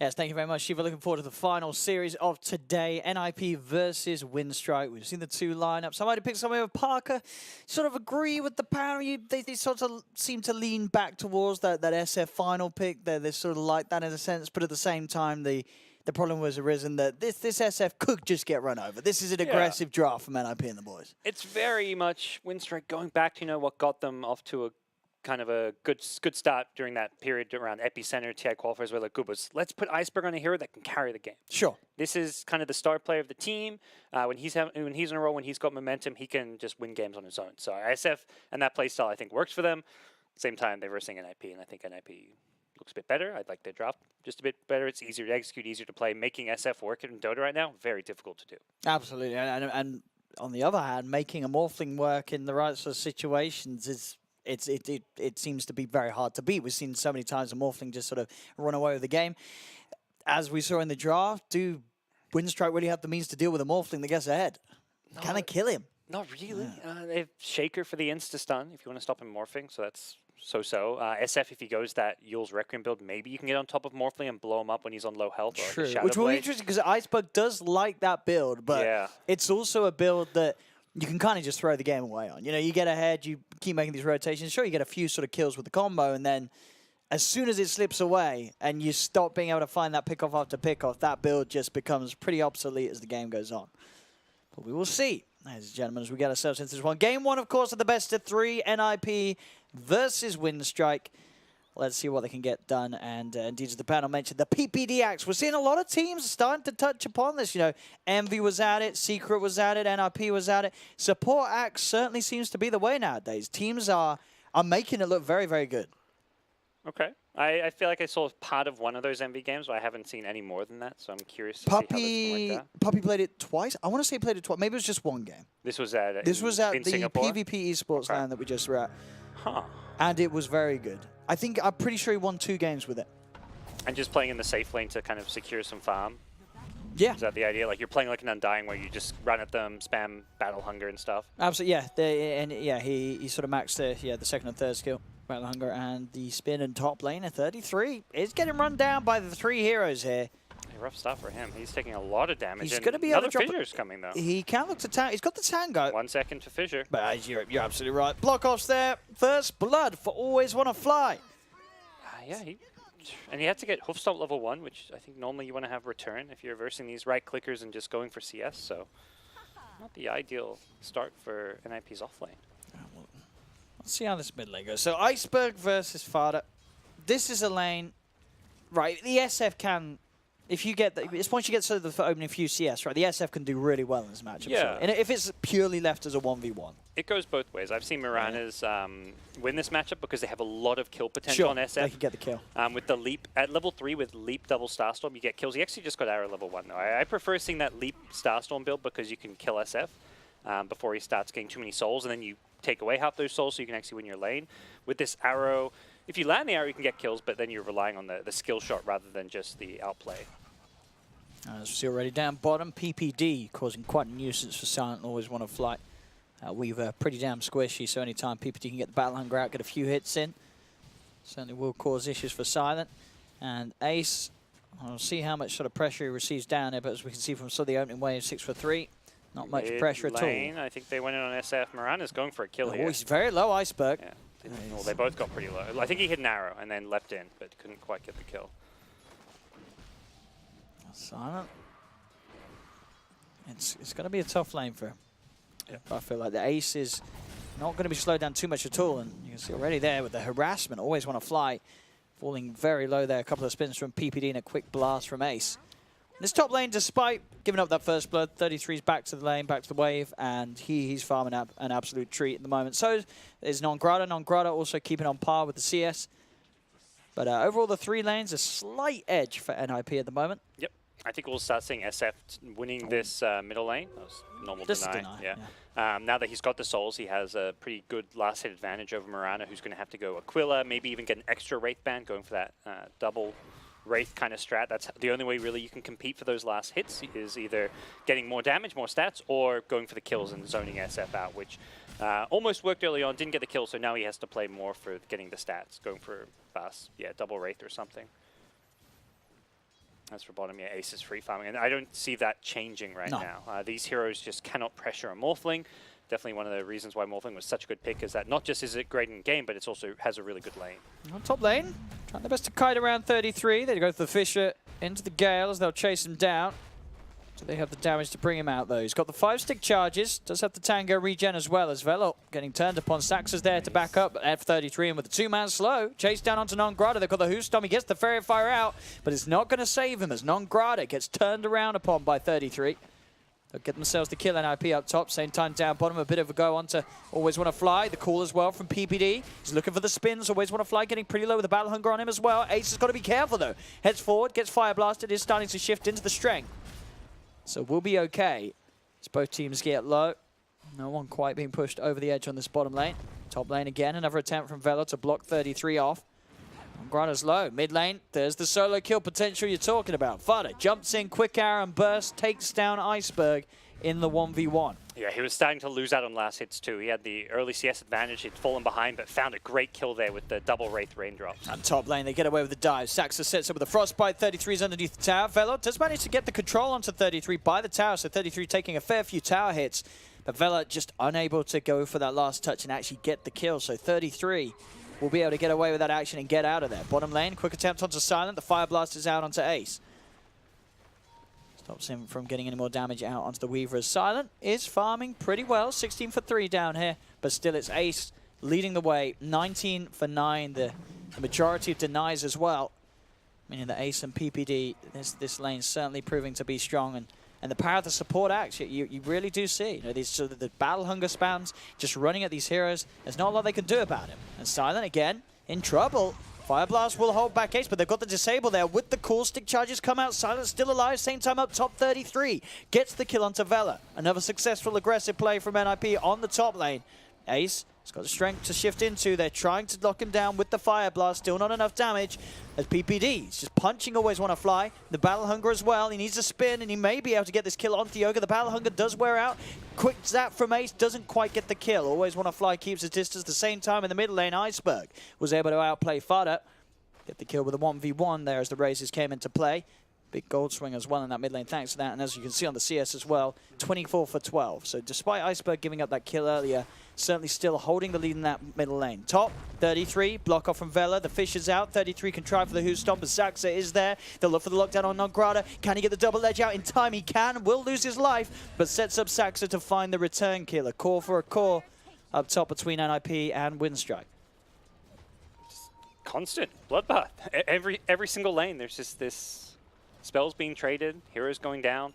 Yes, thank you very much, Shiva. Looking forward to the final series of today. N.I.P. versus Winstrike. We've seen the two lineups. Somebody picked somebody with Parker. Sort of agree with the panel. They sort of seem to lean back towards that SF final pick. They're sort of like that in a sense, but at the same time, the problem was arisen that this SF could just get run over. This is an aggressive draft from N.I.P. and the boys. It's very much Winstrike going back to, what got them off to a kind of a good start during that period around Epicenter, TI qualifiers, where like good was, let's put Iceberg on a hero that can carry the game. Sure. This is kind of the star player of the team. When he's in a roll, when he's got momentum, he can just win games on his own. So SF and that playstyle, I think, works for them. Same time, they're versing NIP, and I think NIP looks a bit better. I'd like their draft just a bit better. It's easier to execute, easier to play. Making SF work in Dota right now, very difficult to do. Absolutely. And on the other hand, making a Morphling work in the right sort of situations is... It seems to be very hard to beat. We've seen so many times a Morphling just sort of run away with the game. As we saw in the draft, do Winstrike really have the means to deal with a Morphling that gets ahead? No, can they kill him? Not really. Yeah. They have Shaker for the insta-stun if you want to stop him morphing, so that's so-so. SF, if he goes that Yule's Requiem build, maybe you can get on top of Morphling and blow him up when he's on low health. True, or like which will be interesting because Iceberg does like that build, but it's also a build that you can kind of just throw the game away on. You know, you get ahead, you keep making these rotations. Sure, you get a few sort of kills with the combo, and then as soon as it slips away and you stop being able to find that pickoff after pickoff, that build just becomes pretty obsolete as the game goes on. But we will see, ladies and gentlemen, as we get ourselves into this one. Game one, of course, of the best of three, NIP versus Winstrike. Let's see what they can get done. And indeed, as the panel mentioned, the PPD axe. We're seeing a lot of teams starting to touch upon this. You know, Envy was at it, Secret was at it, NIP was at it. Support axe certainly seems to be the way nowadays. Teams are making it look very, very good. Okay. I feel like I saw part of one of those Envy games, but I haven't seen any more than that, so I'm curious to see how this can work out. Puppy played it twice. I want to say he played it twice. Maybe it was just one game. This was at the Singapore? PvP esports land that we just were at. Huh. And it was very good. I'm pretty sure he won 2 games with it. And just playing in the safe lane to kind of secure some farm? Yeah. Is that the idea? Like you're playing like an Undying where you just run at them, spam Battle Hunger and stuff? Absolutely, yeah. He sort of maxed the second and third skill. Battle Hunger and the spin and top lane at 33. Is getting run down by the 3 heroes here. Hey, rough stuff for him. He's taking a lot of damage. He's going to be able to drop Fissure's coming though. He can look to tango. He's got the tango. 1 second to Fissure. But you're absolutely right. Block offs there. First blood for Always Wanna Fly. Yeah, and he had to get Hoofstomp level 1, which I think normally you want to have return if you're versing these right clickers and just going for CS. So not the ideal start for NIP's offlane. Let's see how this mid lane goes. So Iceberg versus Fada. This is a lane, right? The SF can, if you get, it's once you get sort of the opening few CS, right? The SF can do really well in this matchup. Yeah. So, and if it's purely left as a 1v1. It goes both ways. I've seen Miranda's win this matchup because they have a lot of kill potential on SF. They can get the kill. With the leap, at level 3 with leap double Starstorm, you get kills. He actually just got arrow level 1 though. I prefer seeing that leap Starstorm build because you can kill SF before he starts getting too many souls, and then you take away half those souls so you can actually win your lane. With this arrow, if you land the arrow, you can get kills, but then you're relying on the skill shot rather than just the outplay. As we see already down bottom, PPD causing quite a nuisance for Silent. Always Wanna Fly. Weaver pretty damn squishy, so anytime PPD can get the Battle Hunger out, get a few hits in, certainly will cause issues for Silent. And Ace, we'll see how much sort of pressure he receives down there, but as we can see from sort of the opening wave, 6 for 3. Not much pressure at all. I think they went in on SF. Miranda's going for a kill here. He's very low, Iceberg. Yeah. Well, they both got pretty low. I think he hit an arrow and then leapt in, but couldn't quite get the kill. Silent. It's going to be a tough lane for him. Yep. I feel like the Ace is not going to be slowed down too much at all. And you can see already there with the harassment, Always Wanna Fly, falling very low there. A couple of spins from PPD and a quick blast from Ace. This top lane, despite giving up that first blood, 33's back to the lane, back to the wave, and he's farming an absolute treat at the moment. So is Non-Grata. Non-Grata also keeping on par with the CS. But overall, the 3 lanes, a slight edge for NIP at the moment. Yep. I think we'll start seeing SF winning this middle lane. That was normal deny. Yeah. Now that he's got the souls, he has a pretty good last hit advantage over Miranda, who's going to have to go Aquila, maybe even get an extra Wraith band, going for that double Wraith kind of strat. That's the only way really you can compete for those last hits, is either getting more damage, more stats, or going for the kills and zoning SF out, which almost worked early on, didn't get the kill, so now he has to play more for getting the stats, going for fast, double Wraith or something. As for bottom, yeah, Ace is free farming, and I don't see that changing right now. These heroes just cannot pressure a Morphling. Definitely one of the reasons why Morphling was such a good pick is that not just is it great in game, but it's also has a really good lane. On top lane, trying their best to kite around 33. They go for the Fisher into the Gale as they'll chase him down. So they have the damage to bring him out, though. He's got the 5-stick charges. Does have the Tango regen as well as Velo getting turned upon. Saxa's there to back up F33, and with the 2-man slow, chase down onto Non-Grata. They've got the Hoostomp. He gets the Fairy Fire out, but it's not going to save him as Non-Grata gets turned around upon by 33. They'll get themselves the kill. NIP up top. Same time down bottom. A bit of a go on to Always Want to Fly. The call as well from PPD. He's looking for the spins. Always Want to Fly getting pretty low with the Battle Hunger on him as well. Ace has got to be careful, though. Heads forward, gets Fire Blasted. Is starting to shift into the strength. So we'll be okay as both teams get low. No one quite being pushed over the edge on this bottom lane. Top lane again, another attempt from Velo to block 33 off. Grana's low. Mid lane, there's the solo kill potential you're talking about. Fada jumps in, quick arrow and burst, takes down Iceberg in the 1v1. Yeah, he was starting to lose out on last hits too. He had the early CS advantage. He'd fallen behind, but found a great kill there with the double Wraith raindrops. And top lane, they get away with the dive. Saxa sets up with a Frostbite. 33 is underneath the tower. Velo does manage to get the control onto 33 by the tower, so 33 taking a fair few tower hits. But Vela just unable to go for that last touch and actually get the kill. So 33 will be able to get away with that action and get out of there. Bottom lane, quick attempt onto Silent. The Fire Blast is out onto Ace. Stops him from getting any more damage out onto the Weaver as Silent is farming pretty well. 16 for 3 down here, but still it's Ace leading the way. 19 for 9, the majority of denies as well. Meaning that Ace and PPD, this lane certainly proving to be strong. And the power of the support axe, you really do see. You know, these sort of the Battle Hunger spams just running at these heroes. There's not a lot they can do about him. And Silent again in trouble. Fire Blast will hold back Ace, but they've got the disable there with the cool stick charges come out. Silent still alive, same time up top 33. Gets the kill onto Vela. Another successful aggressive play from NIP on the top lane. Ace has got the strength to shift into. They're trying to lock him down with the Fire Blast. Still not enough damage as PPD is just punching Always Want to Fly. The Battle Hunger as well. He needs to spin and he may be able to get this kill onto Yoga. The Battle Hunger does wear out. Quick zap from Ace doesn't quite get the kill. Always Want to Fly keeps his distance. At the same time in the middle lane, Iceberg was able to outplay Fada. Get the kill with a 1v1 there as the Razors came into play. Big gold swing as well in that mid lane, thanks to that. And as you can see on the CS as well, 24 for 12. So despite Iceberg giving up that kill earlier, certainly still holding the lead in that middle lane. Top, 33, block off from Vela. The Fish is out. 33 can try for the Hoostomp, but Saxa is there. They'll look for the lockdown on Non-Grata. Can he get the double edge out in time? He can. Will lose his life, but sets up Saxa to find the return kill. A core for a core up top between NIP and Winstrike. Constant bloodbath. Every single lane, there's just this spells being traded, heroes going down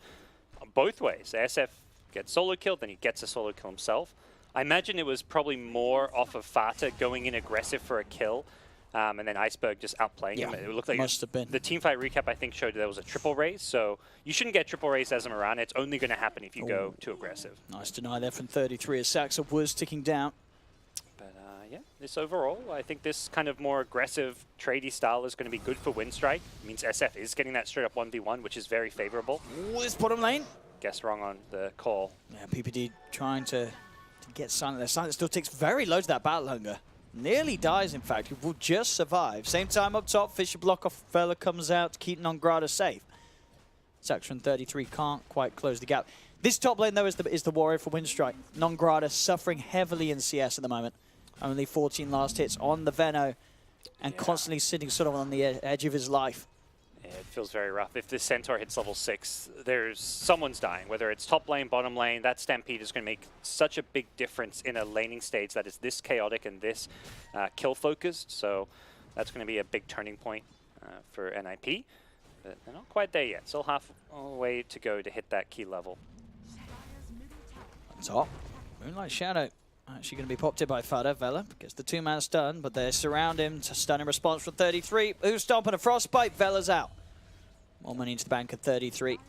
both ways. SF gets solo killed, then he gets a solo kill himself. I imagine it was probably more off of Fata going in aggressive for a kill, and then Iceberg just outplaying him. It looked like must have been. The teamfight recap I think showed there was a triple raise, so you shouldn't get triple raise as a Mirana. It's only going to happen if you go too aggressive. Nice deny there from 33 as Saxa was ticking down. Yeah, this overall, I think this kind of more aggressive, tradey style is going to be good for Winstrike. It means SF is getting that straight up 1v1, which is very favorable. Ooh, this bottom lane. Guessed wrong on the call. Yeah, PPD trying to get Silent there. Silent still takes very low to that Battle Hunger. Nearly dies, in fact. He will just survive. Same time up top, Fisher block off Vela comes out to keep Non-Grata safe. Section 33 can't quite close the gap. This top lane, though, is the warrior for Winstrike. Non-Grata suffering heavily in CS at the moment. Only 14 last hits on the Veno and constantly sitting sort of on the edge of his life. Yeah, it feels very rough. If this Centaur hits level 6, someone's dying. Whether it's top lane, bottom lane, that Stampede is going to make such a big difference in a laning stage that is this chaotic and this kill-focused. So that's going to be a big turning point for NIP. But they're not quite there yet. Still half a way to go to hit that key level. Top, Moonlight Shadow. Actually going to be popped in by Fada. Vela gets the 2-man stun, but they surround him to stun in response from 33. Hoostomp and a Frostbite. Vela's out. More money into the bank at 33. At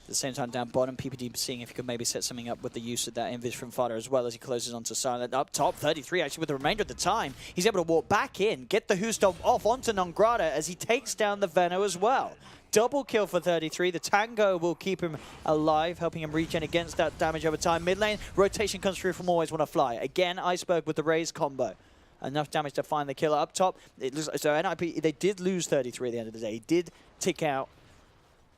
the same time, down bottom, PPD seeing if he could maybe set something up with the use of that Invis from Fada as well as he closes onto Silent. Up top, 33 actually with the remainder of the time. He's able to walk back in, get the Hoostomp off onto Non-Grata as he takes down the Veno as well. Double kill for 33. The Tango will keep him alive, helping him regen against that damage over time. Mid lane, rotation comes through from Always Want to Fly. Again, Iceberg with the raise combo. Enough damage to find the killer up top. It looks, so NIP, they did lose 33 at the end of the day. He did tick out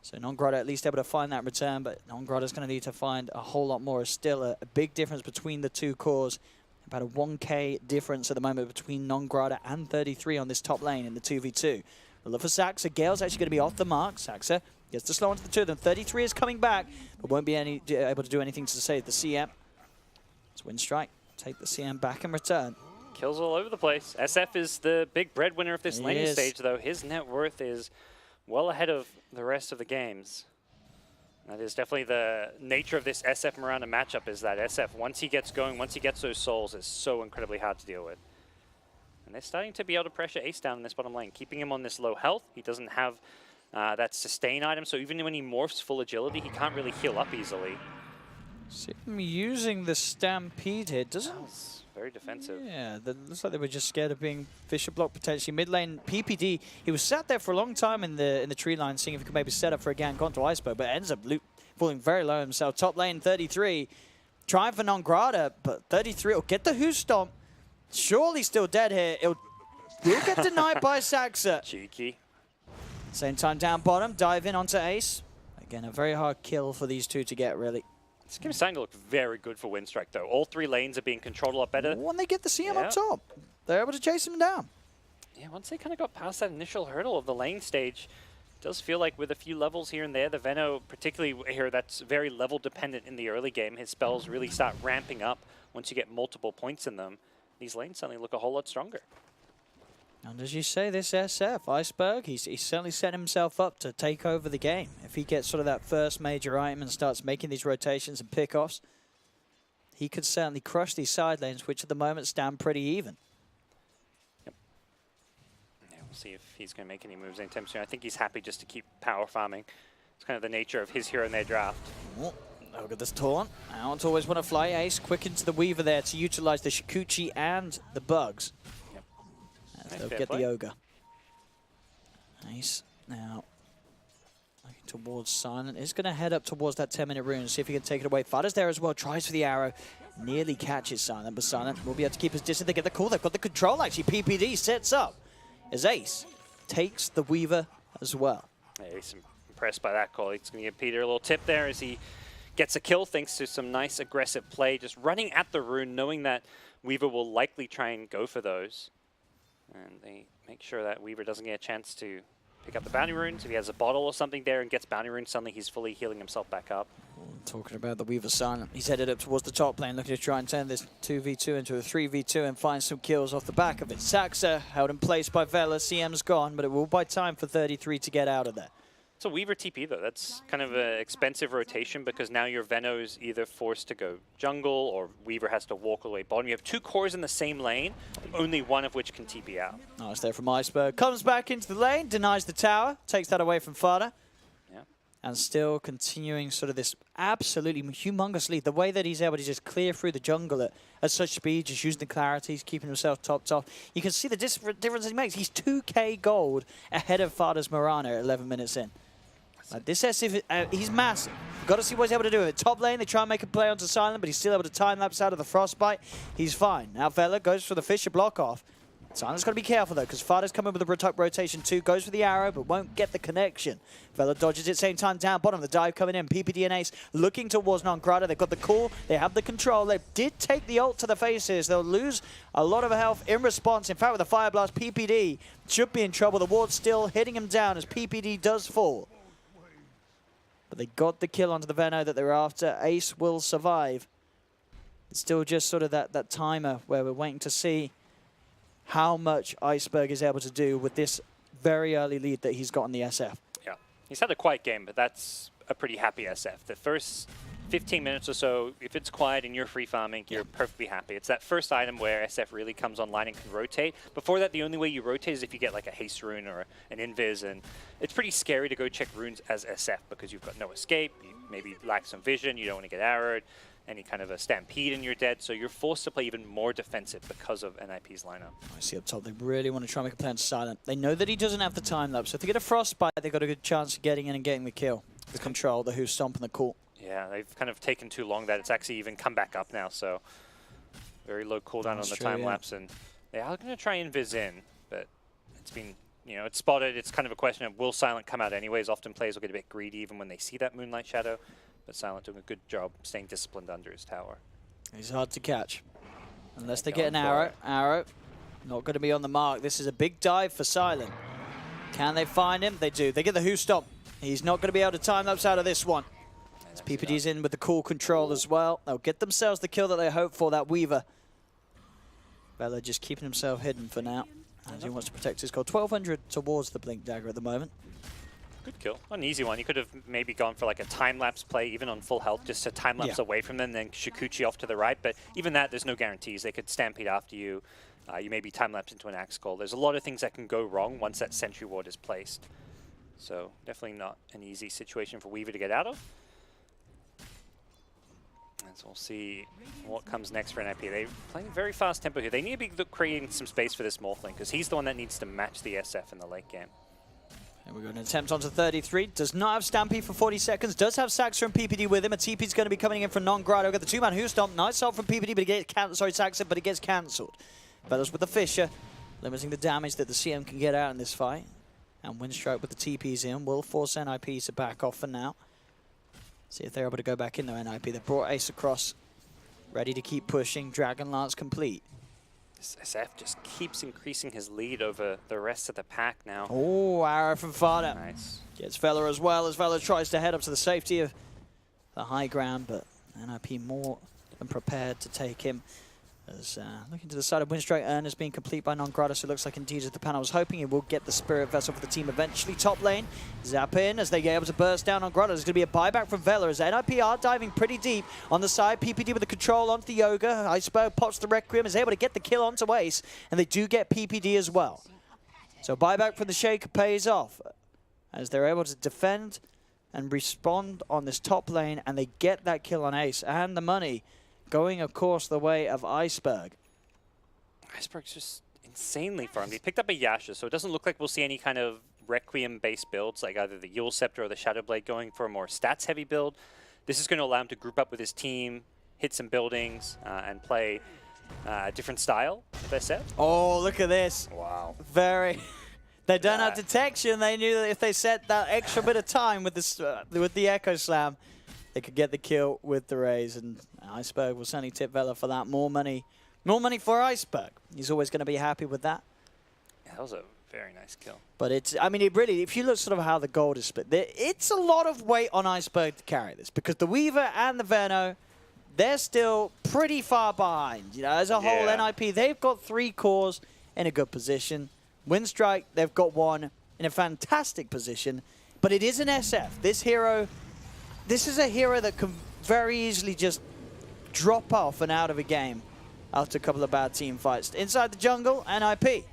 So Non-Grotto at least able to find that return, but Non-Grotto's going to need to find a whole lot more. It's still a big difference between the two cores. About a 1k difference at the moment between Non-Grotto and 33 on this top lane in the 2v2. But look for Saxa. Gale's actually going to be off the mark. Saxa gets to slow onto the two of them. 33 is coming back, but won't be able to do anything to save the CM. It's Winstrike. Take the CM back and return. Kills all over the place. SF is the big breadwinner of this laning stage, though. His net worth is well ahead of the rest of the games. That is definitely the nature of this SF Miranda matchup, is that SF, once he gets going, once he gets those souls, is so incredibly hard to deal with. And they're starting to be able to pressure Ace down in this bottom lane, keeping him on this low health. He doesn't have that sustain item, so even when he morphs full agility, he can't really heal up easily. See him using the Stampede here, doesn't it? Very defensive. Yeah, looks like they were just scared of being Fisher block potentially. Mid lane, PPD, he was sat there for a long time in the tree line, seeing if he could maybe set up for a gank onto Iceberg, but ends up falling very low himself. Top lane, 33, trying for Non-Grotto, but 33 will get the Who Stomp. Surely still dead here. He'll get denied by Saxa. Cheeky. Same time down bottom, dive in onto Ace. Again, a very hard kill for these two to get, really. This game is starting to look very good for Winstrike, though. All three lanes are being controlled a lot better. When they get the CM up top, they're able to chase him down. Yeah, once they kind of got past that initial hurdle of the lane stage, it does feel like with a few levels here and there, the Veno, particularly here, that's very level dependent in the early game. His spells really start ramping up once you get multiple points in them. These lanes suddenly look a whole lot stronger. And as you say, this SF, Iceberg, he's certainly set himself up to take over the game. If he gets sort of that first major item and starts making these rotations and pickoffs, he could certainly crush these side lanes, which at the moment stand pretty even. Yep. Yeah, we'll see if he's going to make any moves anytime soon. I think he's happy just to keep power farming. It's kind of the nature of his hero in their draft. Oh, look at this taunt. I don't always want to fly Ace. Quick into the Weaver there to utilize the Shikuchi and the bugs. They'll get the Ogre. Nice. Now, looking towards Silent. He's going to head up towards that 10-minute rune and see if he can take it away. Fada's there as well. Tries for the arrow. Nearly catches Silent, but Silent will be able to keep his distance. They get the call. They've got the control, actually. PPD sets up as Ace takes the Weaver as well. Yeah, he's impressed by that call. He's going to give Peter a little tip there as he gets a kill thanks to some nice aggressive play. Just running at the rune, knowing that Weaver will likely try and go for those. And they make sure that Weaver doesn't get a chance to pick up the bounty runes. If he has a bottle or something there and gets bounty runes, suddenly he's fully healing himself back up. Talking about the Weaver Silent, he's headed up towards the top lane, looking to try and turn this 2v2 into a 3v2 and find some kills off the back of it. Saxa held in place by Vela. CM's gone, but it will buy time for 33 to get out of there. It's a Weaver TP, though. That's kind of an expensive rotation because now your Veno's either forced to go jungle or Weaver has to walk all the way bottom. You have two cores in the same lane, only one of which can TP out. Nice there from Iceberg. Comes back into the lane, denies the tower, takes that away from Fada. Yeah. And still continuing sort of this absolutely humongous lead. The way that he's able to just clear through the jungle at such speed, just using the clarity, he's keeping himself topped off. You can see the difference he makes. He's 2k gold ahead of Fada's Mirana at 11 minutes in. This SF, he's massive. Got to see what he's able to do with it. Top lane, they try and make a play onto Silent, but he's still able to time-lapse out of the Frostbite. He's fine. Now Vela goes for the Fisher block off. Silent's got to be careful, though, because Fada's coming with a rotation too. Goes for the arrow, but won't get the connection. Vela dodges it, same time down bottom. The dive coming in. PPD and Ace looking towards Non-Grotto. They've got the call. They have the control. They did take the ult to the faces. They'll lose a lot of health in response. In fact, with the Fire Blast, PPD should be in trouble. The ward's still hitting him down as PPD does fall. But they got the kill onto the Veno that they're after. Ace will survive. It's still just sort of that timer where we're waiting to see how much Iceberg is able to do with this very early lead that he's got in the SF. Yeah, he's had a quiet game, but that's a pretty happy SF. The first 15 minutes or so, if it's quiet and you're free farming, you're perfectly happy. It's that first item where SF really comes online and can rotate. Before that, the only way you rotate is if you get like a haste rune or an invis, and it's pretty scary to go check runes as SF because you've got no escape, you maybe lack some vision, you don't want to get arrowed, any kind of a stampede and you're dead, so you're forced to play even more defensive because of N.I.P.'s lineup. I see up top, they really want to try and make a play on Silent. They know that he doesn't have the time lapse, so if they get a Frostbite, they've got a good chance of getting in and getting the kill. The control, the Who Stomp and the call. Yeah, they've kind of taken too long that it's actually even come back up now, so very low cooldown on the time lapse, and they are going to try and invis in, but it's been you know, it's spotted. It's kind of a question of will Silent come out anyways. Often players will get a bit greedy even when they see that Moonlight Shadow. But Silent doing a good job staying disciplined under his tower. He's hard to catch. Unless they get an arrow. Arrow. Not going to be on the mark. This is a big dive for Silent. Can they find him? They do. They get the Who Stomp. He's not going to be able to time-lapse out of this one. As PPG's in with the cool control as well. They'll get themselves the kill that they hope for, that Weaver. Vela just keeping himself hidden for now, as he wants to protect his goal. 1200 towards the Blink Dagger at the moment. Good kill. Not an easy one. You could have maybe gone for like a time-lapse play, even on full health, just to time-lapse away from them, then Shikuchi off to the right. But even that, there's no guarantees. They could stampede after you. You maybe time-lapse into an Axe Call. There's a lot of things that can go wrong once that Sentry Ward is placed. So definitely not an easy situation for Weaver to get out of. And so we'll see what comes next for N.I.P. They're playing very fast tempo here. They need to be creating some space for this Morphling, because he's the one that needs to match the SF in the late game. And we've got an attempt onto 33. Does not have Stampede for 40 seconds. Does have Saxa and PPD with him. A TP's going to be coming in from Non-Grado. Got the two-man Who Stomp. Nice ult from PPD, but it gets cancelled. Sorry, Saxa, but it gets cancelled. Velas with the Fisher, limiting the damage that the CM can get out in this fight. And Winstrike with the TPs in will force N.I.P. to back off for now. See if they're able to go back in though, N.I.P. They brought Ace across, ready to keep pushing. Dragon Lance complete. This SF just keeps increasing his lead over the rest of the pack now. Oh, arrow from Fada. Nice. Gets Vela as well, as Vela tries to head up to the safety of the high ground, but N.I.P. more than prepared to take him. As looking to the side of Winstrike, Earner's being complete by Non-Grado, so it looks like indeed as the panel was hoping he will get the Spirit Vessel for the team eventually. Top lane, zap in as they get able to burst down Non-Grado. There's going to be a buyback from Vela as N.I.P. are diving pretty deep on the side. PPD with the control onto the Yoga. Iceberg pops the Requiem, is able to get the kill onto Ace, and they do get PPD as well. So buyback from the Shaker pays off as they're able to defend and respond on this top lane, and they get that kill on Ace and the money. Going, of course, the way of Iceberg. Iceberg's just insanely farmed. He picked up a Yasha, so it doesn't look like we'll see any kind of Requiem-based builds, like either the Yule Scepter or the Shadow Blade, going for a more stats-heavy build. This is going to allow him to group up with his team, hit some buildings, and play a different style of SF. Oh, look at this. Wow. Very... They don't have detection. They knew that if they set that extra bit of time with this with the Echo Slam, they could get the kill with the Raze, and Iceberg will certainly tip Vela for that. More money for Iceberg. He's always going to be happy with that. Yeah, that was a very nice kill. But it's, I mean, it really, if you look sort of how the gold is split, it's a lot of weight on Iceberg to carry this, because the Weaver and the Veno, they're still pretty far behind. You know, as a whole, N.I.P., they've got 3 cores in a good position. Winstrike, they've got 1 in a fantastic position, but it is an SF. This hero, this is a hero that can very easily just drop off and out of a game after a couple of bad team fights. Inside the jungle, N.I.P.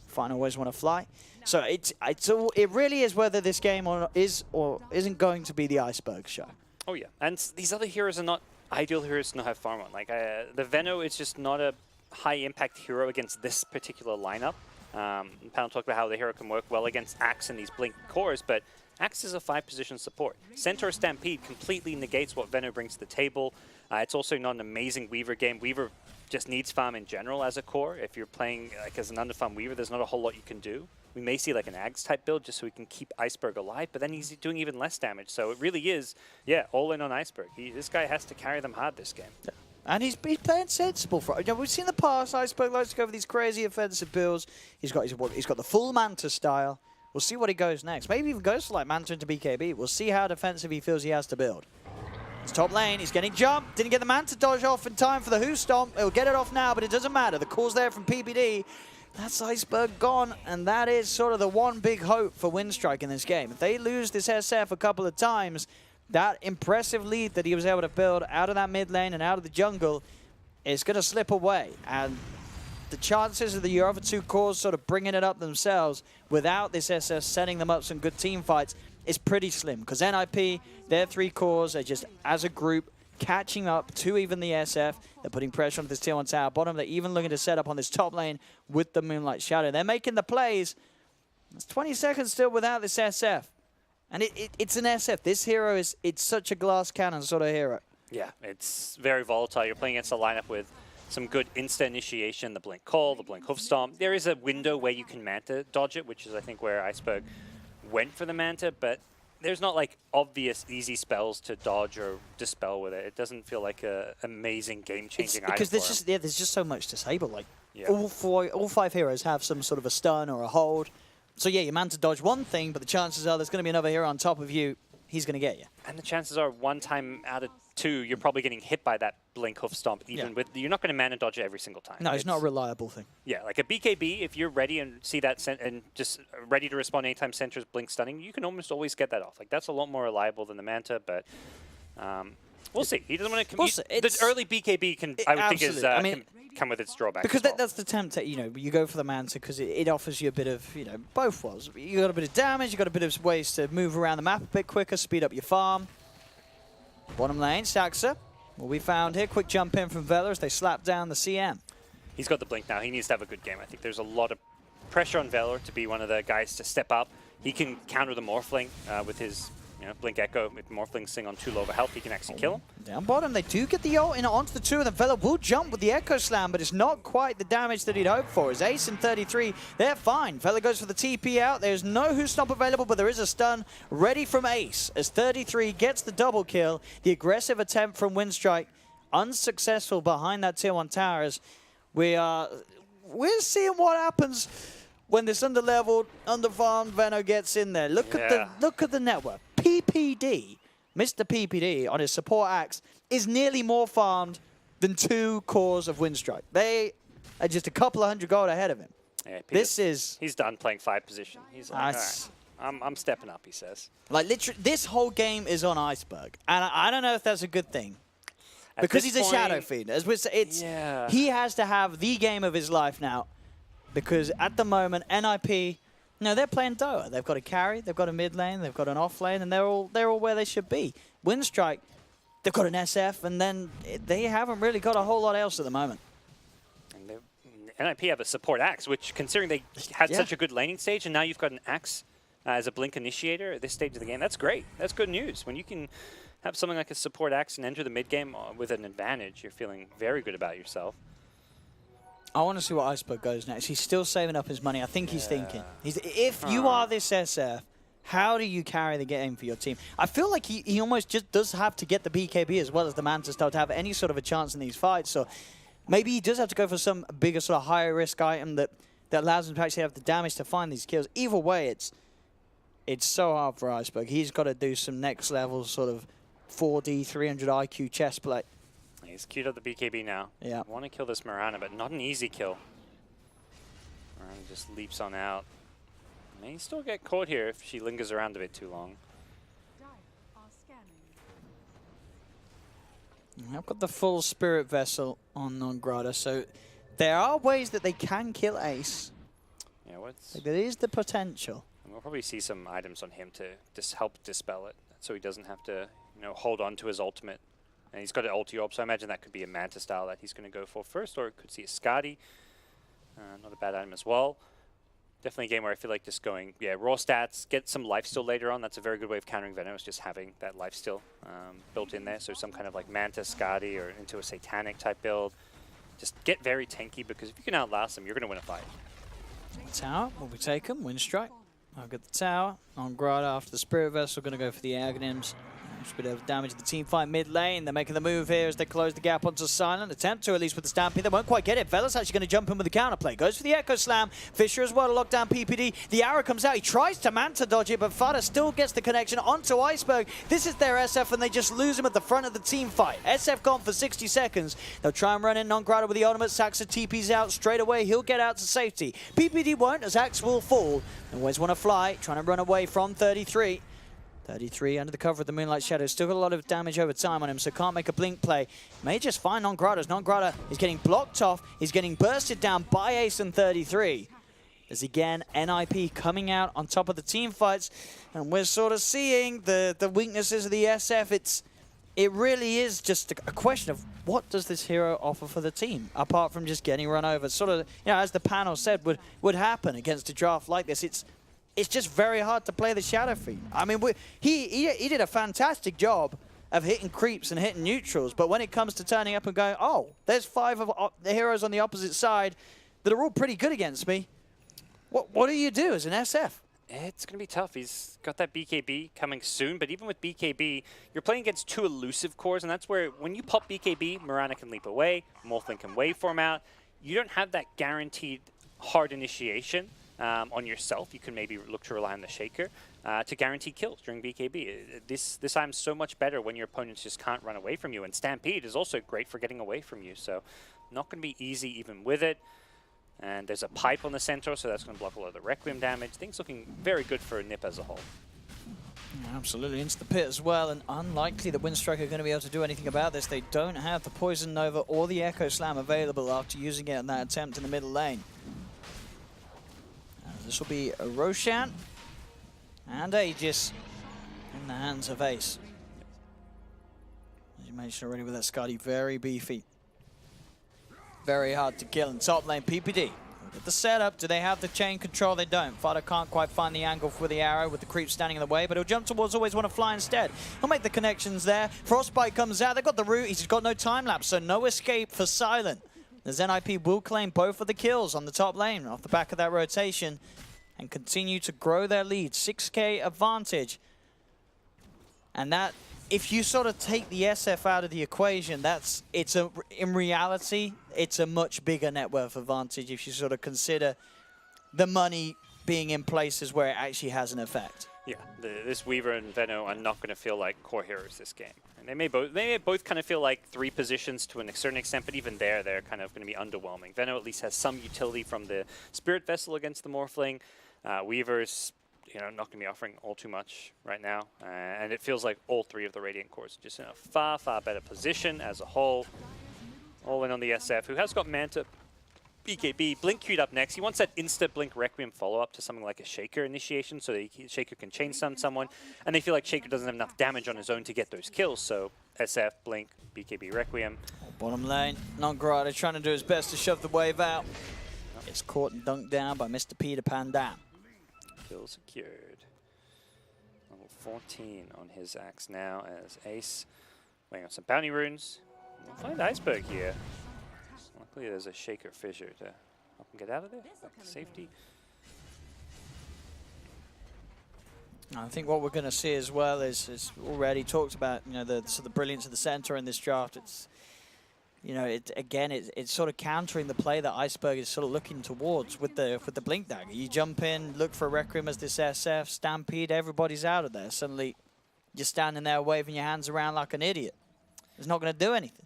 Fine, always want to fly. So it really is whether this game is or isn't going to be the Iceberg show. Oh yeah, and these other heroes are not ideal heroes to not have farm on. Like the Veno is just not a high impact hero against this particular lineup. Panel talked about how the hero can work well against Axe and these Blink cores, but Axe is a 5-position support. Centaur Stampede completely negates what Veno brings to the table. It's also not an amazing Weaver game. Weaver just needs farm in general as a core. If you're playing like as an underfarm Weaver, there's not a whole lot you can do. We may see like an Ags type build just so we can keep Iceberg alive, but then he's doing even less damage. So it really is, yeah, all in on Iceberg. This guy has to carry them hard this game. Yeah. And he's playing sensible. You know, we've seen in the past, Iceberg likes to go for these crazy offensive builds. He's got the full Manta style. We'll see what he goes next. Maybe even goes for like Manta into BKB. We'll see how defensive he feels he has to build. It's top lane. He's getting jumped. Didn't get the Manta dodge off in time for the Who Stomp. He'll get it off now, but it doesn't matter. The call's there from PPD. That's Iceberg gone, and that is sort of the one big hope for Winstrike in this game. If they lose this SF a couple of times, that impressive lead that he was able to build out of that mid lane and out of the jungle is going to slip away. And the chances of the other 2 cores sort of bringing it up themselves without this SF setting them up some good team fights is pretty slim. Because NIP, their 3 cores are just, as a group, catching up to even the SF. They're putting pressure on this tier 1 tower bottom. They're even looking to set up on this top lane with the Moonlight Shadow. They're making the plays. It's 20 seconds still without this SF. And it's an SF. This hero it's such a glass cannon sort of hero. Yeah, it's very volatile. You're playing against a lineup with some good insta initiation, the blink call, the blink hoof stomp. There is a window where you can Manta dodge it, which is I think where Iceberg went for the Manta, but there's not like obvious easy spells to dodge or dispel with it. It doesn't feel like a amazing game-changing item because there's just so much disable. Like all 5 heroes have some sort of a stun or a hold. So yeah, your Manta dodge one thing, but the chances are there's going to be another hero on top of you. He's going to get you. And the chances are 1 time out of 2, you're probably getting hit by that blink hoof stomp. Even with you're not going to mana dodge it every single time. No, it's not a reliable thing. Yeah, like a BKB, if you're ready and see that and just ready to respond anytime Center's blink stunning, you can almost always get that off. Like that's a lot more reliable than the Manta, but we'll see. He doesn't want to compete. The early BKB can, I would think, can come with its drawbacks. Because that's the temptation. You know, you go for the Manta because it offers you a bit of, you know, both worlds. You got a bit of damage, you got a bit of ways to move around the map a bit quicker, speed up your farm. Bottom lane, Saxa will be found here. Quick jump in from Vela as they slap down the CM. He's got the blink now. He needs to have a good game. I think there's a lot of pressure on Valor to be one of the guys to step up. He can counter the Morphling with his Blink Echo. If Morphling sing on too low of a health, he can actually kill him. Down bottom, they do get the ult in onto the 2 of them. Vela will jump with the Echo Slam, but it's not quite the damage that he'd hoped for. As Ace and 33, they're fine. Vela goes for the TP out. There's no Who Stomp available, but there is a stun ready from Ace. As 33 gets the double kill, the aggressive attempt from Winstrike unsuccessful behind that tier 1 tower. As we're seeing what happens when this underleveled, underfarmed Veno gets in there. Look at the network. PPD, Mr. PPD on his support axe is nearly more farmed than 2 cores of Winstrike. They are just a couple of 100 gold ahead of him. Yeah, he's done playing 5 position. He's like, all right, I'm stepping up, he says. Like literally, this whole game is on Iceberg, and I don't know if that's a good thing. Because he's a Shadow Fiend. As we say, he has to have the game of his life now. Because at the moment, NIP, no, they're playing Dota. They've got a carry, they've got a mid lane, they've got an off lane, and they're all where they should be. Winstrike, they've got an SF, and then they haven't really got a whole lot else at the moment. And NIP have a support axe, which considering they had such a good laning stage, and now you've got an axe as a blink initiator at this stage of the game, that's great. That's good news. When you can have something like a support axe and enter the mid game with an advantage, you're feeling very good about yourself. I want to see what Iceberg goes next. He's still saving up his money. I think he's thinking. If you are this SF, how do you carry the game for your team? I feel like he almost just does have to get the BKB as well as the Manta Star to have any sort of a chance in these fights. So maybe he does have to go for some bigger sort of higher risk item that allows him to actually have the damage to find these kills. Either way, it's so hard for Iceberg. He's got to do some next level sort of 4D, 300 IQ chess play. He's queued up the BKB now. Yeah. Want to kill this Mirana, but not an easy kill. Mirana just leaps on out. May still get caught here if she lingers around a bit too long. I've got the full Spirit Vessel on Non-Grata, so there are ways that they can kill Ace. Yeah, like there is the potential. And we'll probably see some items on him to just help dispel it, so he doesn't have to, hold on to his ultimate. And he's got an ulti orb, so I imagine that could be a Manta style that he's going to go for first, or it could see a Skadi. Not a bad item as well. Definitely a game where I feel like just going, raw stats, get some lifesteal later on. That's a very good way of countering Venom, is just having that lifesteal built in there. So some kind of like Manta, Skadi, or into a Satanic type build. Just get very tanky, because if you can outlast them, you're going to win a fight. Tower will be taken, Winstrike. I'll get the tower. On Grada after the Spirit Vessel, going to go for the Aghanims. A bit of damage to the team fight mid lane. They're making the move here as they close the gap onto Silent. Attempt to, at least with the Stampede. They won't quite get it. Vela's actually going to jump in with the counterplay. Goes for the Echo Slam. Fisher as well to lock down PPD. The arrow comes out. He tries to Manta dodge it, but Fada still gets the connection onto Iceberg. This is their SF, and they just lose him at the front of the team fight. SF gone for 60 seconds. They'll try and run in Non-Grata with the ultimate. Saxa TP's out straight away. He'll get out to safety. PPD won't, as Axe will fall. Always want to fly. Trying to run away from 33. 33 under the cover of the Moonlight Shadow. Still got a lot of damage over time on him, so can't make a blink play. May just find Non-Grata. Non-Grata is getting blocked off. He's getting bursted down by Ace and 33. As again, NIP coming out on top of the team fights. And we're sort of seeing the weaknesses of the SF. It really is just a question of what does this hero offer for the team, apart from just getting run over. Sort of, as the panel said, would happen against a draft like this. It's just very hard to play the Shadow Fiend. I mean, he did a fantastic job of hitting creeps and hitting neutrals, but when it comes to turning up and going, oh, there's 5 of the heroes on the opposite side that are all pretty good against me, what do you do as an SF? It's going to be tough. He's got that BKB coming soon, but even with BKB, you're playing against 2 elusive cores, and that's where when you pop BKB, Mirana can leap away, Morphling can waveform out. You don't have that guaranteed hard initiation on yourself. You can maybe look to rely on the Shaker to guarantee kills during BKB. This item's so much better when your opponents just can't run away from you, and Stampede is also great for getting away from you, so not going to be easy even with it. And there's a pipe on the center, so that's going to block a lot of the Requiem damage. Things looking very good for NIP as a whole. Yeah, absolutely, into the pit as well, and unlikely that Winstrike are going to be able to do anything about this. They don't have the Poison Nova or the Echo Slam available after using it in that attempt in the middle lane. This will be a Roshan and Aegis in the hands of Ace. As you mentioned already with that Skadi, very beefy. Very hard to kill in top lane. PPD with the setup. Do they have the chain control? They don't. Fada can't quite find the angle for the arrow with the creep standing in the way, but he'll jump towards, always want to fly instead. He'll make the connections there. Frostbite comes out. They've got the root. He's got no time lapse, so no escape for Silent. As N.I.P will claim both of the kills on the top lane off the back of that rotation and continue to grow their lead. 6k advantage. And that, if you sort of take the SF out of the equation, in reality, it's a much bigger net worth advantage if you sort of consider the money being in places where it actually has an effect. Yeah, this Weaver and Veno are not going to feel like core heroes this game. And they may both kind of feel like 3 positions to a certain extent, but even there, they're kind of going to be underwhelming. Veno at least has some utility from the Spirit Vessel against the Morphling. Weaver's not going to be offering all too much right now. And it feels like all 3 of the Radiant cores are just in a far, far better position as a whole. All in on the SF, who has got Manta, BKB, Blink queued up next. He wants that insta-Blink Requiem follow-up to something like a Shaker initiation so that Shaker can chain stun someone. And they feel like Shaker doesn't have enough damage on his own to get those kills. So SF, Blink, BKB, Requiem. Bottom lane, Nongrata trying to do his best to shove the wave out. It's caught and dunked down by Mr. Peter Pan down. Kill secured. Level 14 on his axe now as Ace weighing on some bounty runes. We'll find Iceberg here. Luckily there's a Shaker Fissure to help him get out of there. Back to safety. I think what we're going to see as well is already talked about, the brilliance of the center in this draft. It's it's sort of countering the play that Iceberg is sort of looking towards with the Blink Dagger. You jump in, look for a Requiem as this SF, Stampede, everybody's out of there. Suddenly, you're standing there waving your hands around like an idiot. It's not going to do anything.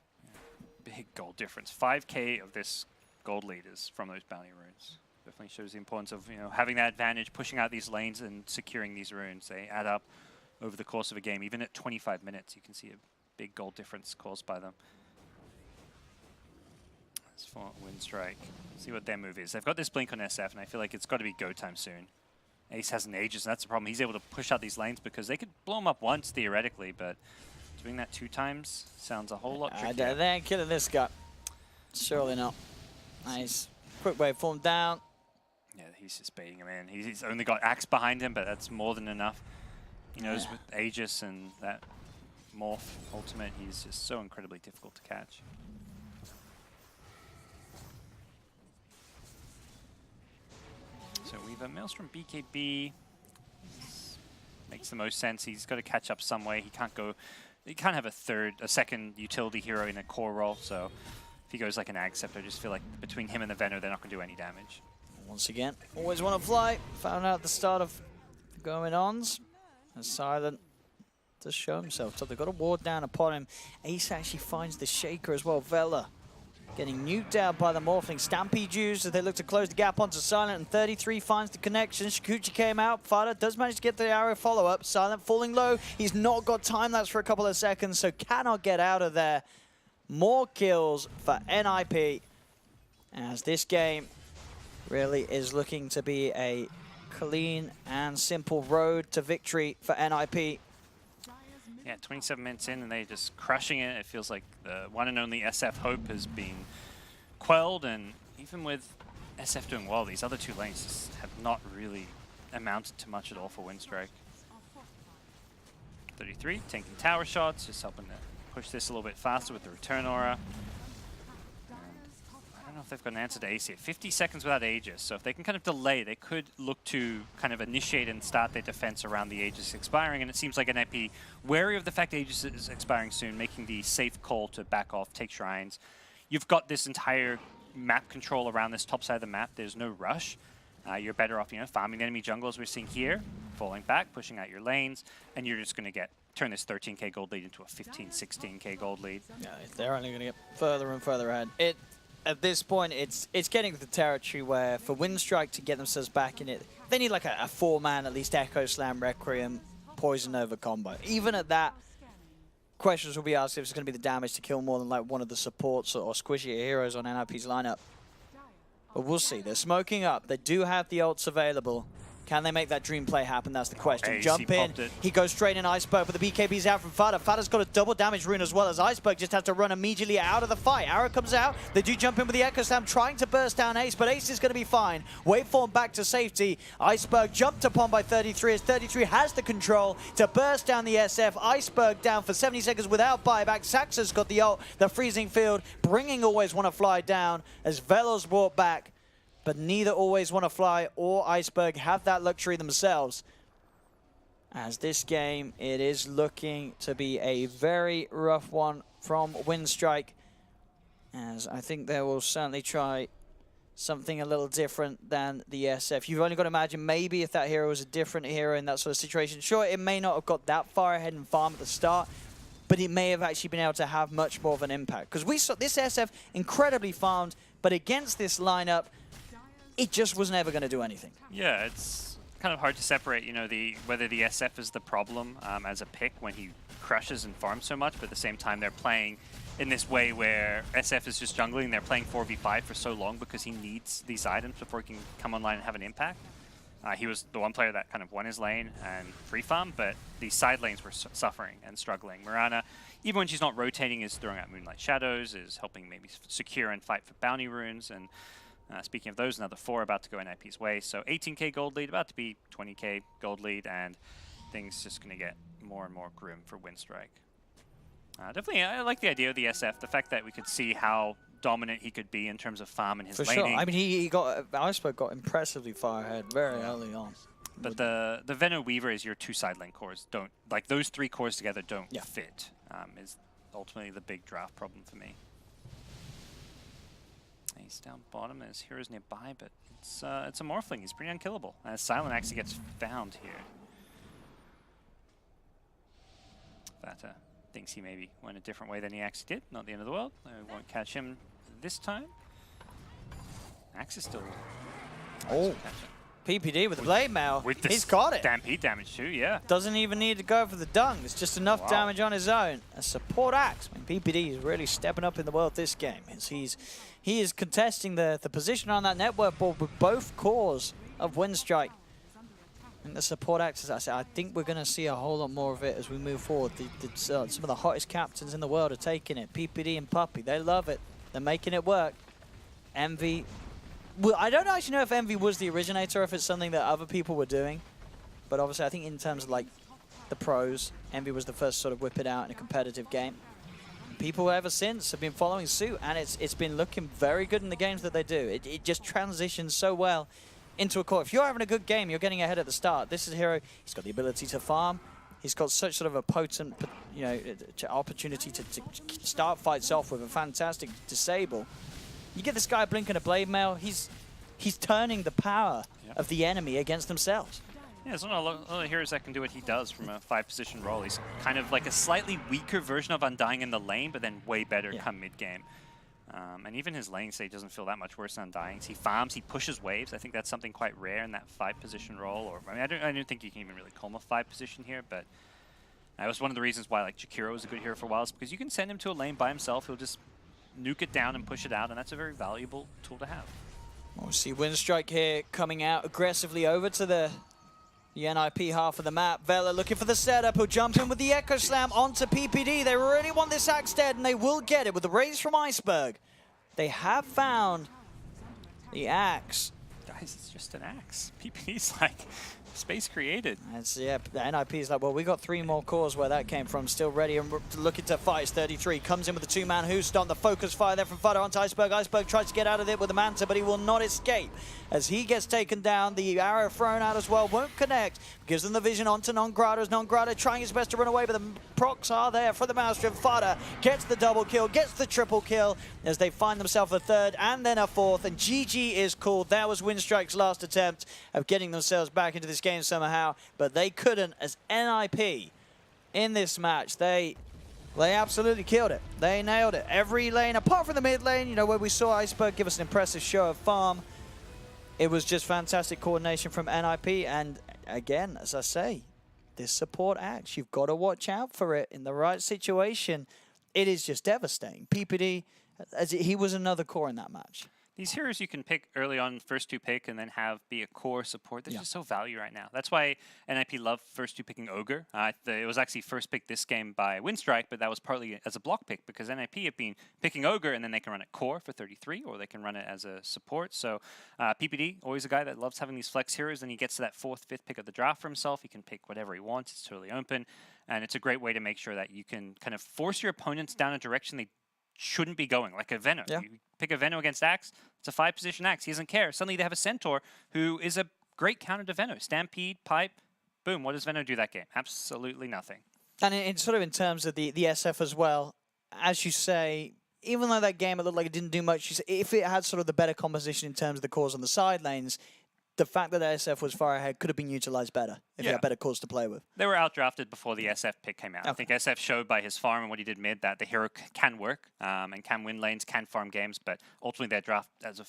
Big gold difference. 5k of this gold lead is from those bounty runes. Definitely shows the importance of having that advantage, pushing out these lanes and securing these runes. They add up over the course of a game. Even at 25 minutes, you can see a big gold difference caused by them. For Winstrike. See what their move is. They've got this Blink on SF, and I feel like it's got to be go time soon. Ace has an Aegis, and that's the problem. He's able to push out these lanes because they could blow him up once, theoretically, but doing that 2 times sounds a whole lot trickier. They ain't killing this guy. Surely not. Nice. Quick wave form down. Yeah, he's just baiting him in. He's only got Axe behind him, but that's more than enough. He knows with Aegis and that Morph ultimate, he's just so incredibly difficult to catch. So we've a Maelstrom BKB. Makes the most sense. He's got to catch up some way. He can't have a second utility hero in a core role. So if he goes like an Accept, I just feel like between him and the Veno, they're not going to do any damage. Once again, always want to fly. Found out at the start of the going-ons. And Silent to show himself. So they've got a ward down upon him. Ace actually finds the Shaker as well. Vela getting nuked out by the Morphling. Stampede used as they look to close the gap onto Silent, and 33 finds the connection. Shikuchi came out. Fada does manage to get the arrow follow-up. Silent falling low. He's not got time lapse for a couple of seconds, so cannot get out of there. More kills for N.I.P. as this game really is looking to be a clean and simple road to victory for N.I.P. Yeah, 27 minutes in and they're just crushing it. It feels like the one and only SF hope has been quelled, and even with SF doing well, these other 2 lanes just have not really amounted to much at all for Winstrike. 33 33, taking tower shots, just helping to push this a little bit faster with the return aura. I don't know if they've got an answer to Ace here. 50 seconds without Aegis, so if they can kind of delay, they could look to kind of initiate and start their defense around the Aegis expiring, and it seems like N.I.P. wary of the fact Aegis is expiring soon, making the safe call to back off, take shrines. You've got this entire map control around this top side of the map. There's no rush. You're better off, farming the enemy jungle as we're seeing here, falling back, pushing out your lanes, and you're just going to turn this 13k gold lead into a 15, 16k gold lead. Yeah, they're only going to get further and further ahead. At this point, it's getting to the territory where for Winstrike to get themselves back in it, they need like a 4-man, at least Echo Slam, Requiem, Poison Nova combo. Even at that, questions will be asked if it's going to be the damage to kill more than like one of the supports or squishier heroes on NIP's lineup. But we'll see. They're smoking up. They do have the ults available. Can they make that dream play happen? That's the question. Jump in. He goes straight in Iceberg, but the BKB's out from Fada. Fada's got a double damage rune as well as Iceberg just has to run immediately out of the fight. Arrow comes out. They do jump in with the Echo Slam, trying to burst down Ace, but Ace is going to be fine. Waveform back to safety. Iceberg jumped upon by 33 as 33 has the control to burst down the SF. Iceberg down for 70 seconds without buyback. Saxa's got the ult, the freezing field, bringing Always Wanna Fly down as Velo's brought back. But neither Always Wanna Fly or Iceberg have that luxury themselves. As this game, it is looking to be a very rough one from Winstrike. As I think they will certainly try something a little different than the SF. You've only got to imagine maybe if that hero was a different hero in that sort of situation. Sure, it may not have got that far ahead in farm at the start, but it may have actually been able to have much more of an impact. Because we saw this SF incredibly farmed, but against this lineup, it just was never going to do anything. Yeah, it's kind of hard to separate, whether the SF is the problem as a pick when he crushes and farms so much, but at the same time they're playing in this way where SF is just jungling. They're playing 4v5 for so long because he needs these items before he can come online and have an impact. He was the one player that kind of won his lane and free farm, but the side lanes were suffering and struggling. Mirana, even when she's not rotating, is throwing out Moonlight Shadows, is helping maybe secure and fight for bounty runes, and speaking of those, another 4 about to go NIP's way. So 18k gold lead, about to be 20k gold lead, and things just going to get more and more grim for Winstrike. Definitely, I like the idea of the SF, the fact that we could see how dominant he could be in terms of farm and his laning. For sure. I mean, Iceberg got impressively far ahead very early on. But the Venom Weaver is your 2 side lane cores. Those 3 cores together don't fit, is ultimately the big draft problem for me. He's down bottom, there's heroes nearby, but it's a Morphling. He's pretty unkillable. As Silent actually gets found here. Vata thinks he maybe went a different way than he actually did. Not the end of the world. I won't catch him this time. Axe is still... Oh, PPD with the blade mail. He's got it. Stampede damage too, yeah. Doesn't even need to go for the dung. It's just enough damage on his own. A support Axe. I mean, PPD is really stepping up in the world this game. He is contesting the position on that network board with both cores of Winstrike. And the support Axe, as I said, I think we're going to see a whole lot more of it as we move forward. Some of the hottest captains in the world are taking it. PPD and Puppy, they love it. They're making it work. Envy... Well, I don't actually know if Envy was the originator or if it's something that other people were doing. But obviously, I think in terms of like the pros, Envy was the first sort of whip it out in a competitive game. People ever since have been following suit, and it's been looking very good in the games that they do. It just transitions so well into a core. If you're having a good game, you're getting ahead at the start. This is a hero. He's got the ability to farm. He's got such sort of a potent, opportunity to start fights off with a fantastic disable. You get this guy blinking a blade mail, he's turning the power of the enemy against themselves. Yeah, there's not a lot of heroes that can do what he does from a 5-position role. He's kind of like a slightly weaker version of Undying in the lane, but then way better come mid-game. And even his lane state doesn't feel that much worse than Undying's. He farms, he pushes waves. I think that's something quite rare in that 5-position role. Or I mean, I don't think you can even really call him a 5-position here, but that was one of the reasons why like Jakiro was a good hero for a while, is because you can send him to a lane by himself. He'll just nuke it down and push it out, and that's a very valuable tool to have. We'll see Winstrike here coming out aggressively over to the NIP half of the map. Vela looking for the setup. He'll jump in with the Echo Slam onto PPD. They really want this Axe dead, and they will get it with the raise from Iceberg. They have found the Axe. Guys, it's just an Axe. PPD's like Space created. Yeah, the N.I.P. is like, well, we got 3 more cores where that came from. Still ready and looking to fight. It's 33. Comes in with a 2-man Houston. The focus fire there from Fada onto Iceberg. Iceberg tries to get out of it with a Manta, but he will not escape. As he gets taken down, the arrow thrown out as well. Won't connect. Gives them the vision onto Non-Grata. As Non-Grata trying his best to run away, but the procs are there for the Maelstrom. Fada gets the double kill, gets the triple kill as they find themselves a 3rd and then a 4th. And GG is called. That was Winstrike's last attempt of getting themselves back into this game somehow, but they couldn't as N.I.P. in this match. They absolutely killed it. They nailed it. Every lane, apart from the mid lane, you know, where we saw Iceberg give us an impressive show of farm. It was just fantastic coordination from N.I.P. And again, as I say, this support axe, you've got to watch out for it in the right situation. It is just devastating. PPD, he was another core in that match. These heroes you can pick early on, first 2 pick, and then have be a core support. They're just so value right now. That's why N.I.P. loved first 2 picking Ogre. It was actually first picked this game by Winstrike, but that was partly as a block pick because N.I.P. have been picking Ogre, and then they can run it core for 33, or they can run it as a support. So PPD, always a guy that loves having these flex heroes, and he gets to that 4th, 5th pick of the draft for himself. He can pick whatever he wants. It's totally open, and it's a great way to make sure that you can kind of force your opponents down a direction they shouldn't be going, like a Venno. Yeah. You pick a Venno against Axe, it's a 5-position Axe. He doesn't care. Suddenly they have a Centaur who is a great counter to Venno. Stampede, Pipe, boom. What does Venno do that game? Absolutely nothing. And in sort of in terms of the SF as well, as you say, even though that game it looked like it didn't do much, if it had sort of the better composition in terms of the cores on the side lanes, the fact that the SF was far ahead could have been utilized better if you had better cores to play with. They were outdrafted before the SF pick came out. Okay. I think SF showed by his farm and what he did mid that the hero can work and can win lanes, can farm games, but ultimately their draft as a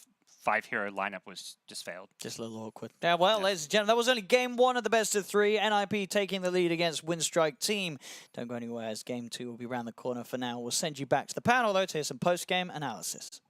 5-hero lineup was just failed. Just a little awkward. Yeah, well, ladies and gentlemen, that was only game 1 of the best of 3. N.I.P. taking the lead against Winstrike team. Don't go anywhere as game 2 will be around the corner for now. We'll send you back to the panel, though, to hear some post-game analysis.